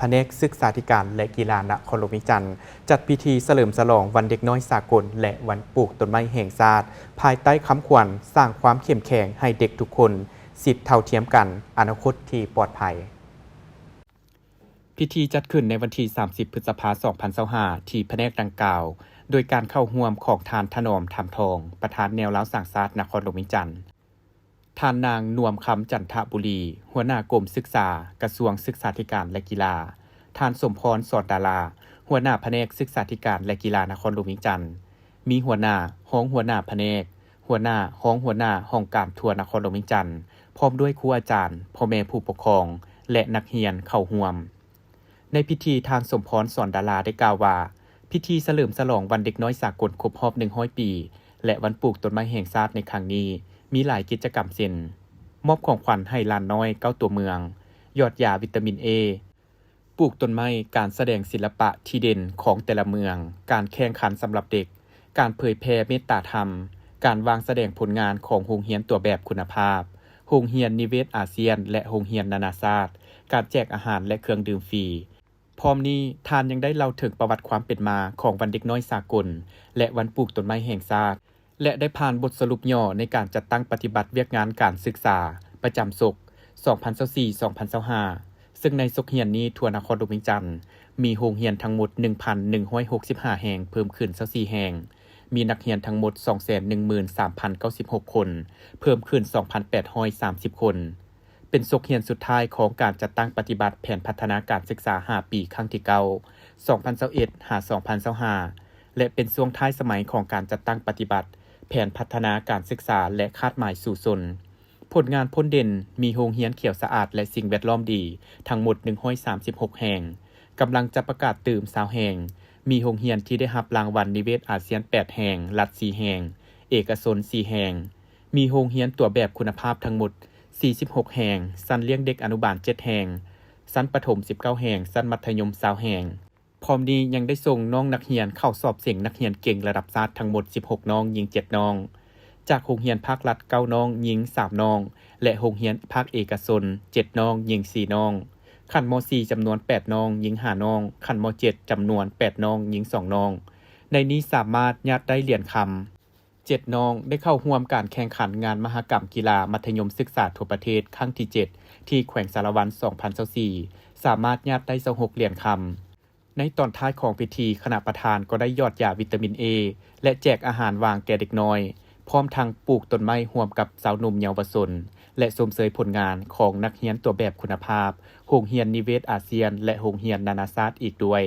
ผนกศึกษาธิการและกีฬานครหลวงวิจันทร์จัดพิธีเฉลิมฉลองวันเด็กน้อยสากลและวันปลูกต้นไม้แห่งชาติภายใต้คำขวัญสร้างความเข้มแข็งให้เด็กทุกคนสิทธิเท่าเทียมกันอนาคตที่ปลอดภัยพิธีจัดขึ้นในวันที่ 30 พฤษภาคม 2025 ที่แผนกดังกล่าวโดยการเข้าร่วมของทานถนอม ธรรมทอง ประธานแนวร้าวสร้างชาตินครหลวงวิจันทร์ท่านนางนวมคำจันทบุรี หัวหน้ากรมศึกษากระทรวงศึกษาธิการและกีฬาท่านสมพร สอดดารา หัวหน้าแผนกศึกษาธิการและกีฬานครหลวงวิจันทร์มีหัวหน้าห้องหัวหน้าแผนกหัวหน้าห้องหัวหน้าห้องการทัวร์นครหลวงวิจันทร์พร้อมด้วยครูอาจารย์พ่อแม่ผู้ปกครองและนักเรียนเข้าร่วมในพิธีทานสมพร สอนดาราได้กล่าวว่าพิธีเฉลิมฉลองวันเด็กน้อยสากลครบรอบ100 ปีและวันปลูกต้นไม้แห่งชาติในครั้งนี้มีหลายกิจกรรมเช่นมอบของขวัญให้หลานน้อย9ตัวเมืองยอดยาวิตามิน A ปลูกต้นไม้การแสดงศิลปะที่เด่นของแต่ละเมืองการแข่งขันสำหรับเด็กการเผยแพร่เมตตาธรรมการวางแสดงผลงานของโรงเรียนตัวแบบคุณภาพโรงเรียนนิเวศอาเซียนและโรงเรียนนานาชาติการแจกอาหารและเครื่องดื่มฟรีพร้อมนี้ทานยังได้เล่าถึงประวัติความเป็นมาของวันเด็กน้อยสากลและวันปลูกต้นไม้แห่งชาติและได้ผ่านบทสรุปย่อในการจัดตั้งปฏิบัติเวียกงานการศึกษาประจำศก 2024-2025 ซึ่งในศกเรียนนี้ทั่วนครหลวงวิจันทร์มีโรงเรียนทั้งหมด 1,165 แห่งเพิ่มขึ้น24แห่งมีนักเรียนทั้งหมด 213,096 คนเพิ่มขึ้น 2,830 คนเป็นศกเรียนสุดท้ายของการจัดตั้งปฏิบัติแผนพัฒนาการศึกษา5ปีครั้งที่9 2021-2025 และเป็นช่วงท้ายสมัยของการจัดตั้งปฏิบัติแผนพัฒนาการศึกษาและคาดหมายสู่ชนผลงานพ้นเด่นมีโรงเรียนเขียวสะอาดและสิ่งแวดล้อมดีทั้งหมด136แห่งกำลังจะประกาศตื่ม20แห่งมีโรงเรียนที่ได้รับรางวัลนิเวศอาเซียน8แห่งรัฐ4แห่งเอกชน4แห่งมีโรงเรียนตัวแบบคุณภาพทั้งหมด46แห่งชั้นเลี้ยงเด็กอนุบาล7แห่งชั้นประถม19แห่งชั้นมัธยม20แห่งพร้อมนี้ยังได้ส่งน้องนักเรียนเข้าสอบเสิ่งนักเรียนเก่งระดับชาติทั้งหมด16น้องหญิง7น้องจากโรงเรียนภาครัฐ9น้องหญิง3น้องและโรงเรียนภาคเอกชน7น้องหญิง4น้องขั้นม.4 จำนวน8น้องหญิง5น้องขั้นม.7 จำนวน8น้องหญิง2น้องในนี้สามารถญาติได้เหรียญคำ7น้องได้เข้าร่วมการแข่งขันงานมหกรรมกีฬามัธยมศึกษาทั่วประเทศครั้งที่7ที่แขวงสารวัน2024สามารถญาติได้26เหรียญคำในตอนท้ายของพิธีคณะประธานก็ได้ยอดยาวิตามิน A และแจกอาหารว่างแก่เด็กน้อยพร้อมทั้งปลูกต้นไม้ร่วมกับสาวหนุ่มเยาวชนและชมเชยผลงานของนักเรียนตัวแบบคุณภาพโรงเรียนนิเวศอาเซียนและโรงเรียนนานาชาติอีกด้วย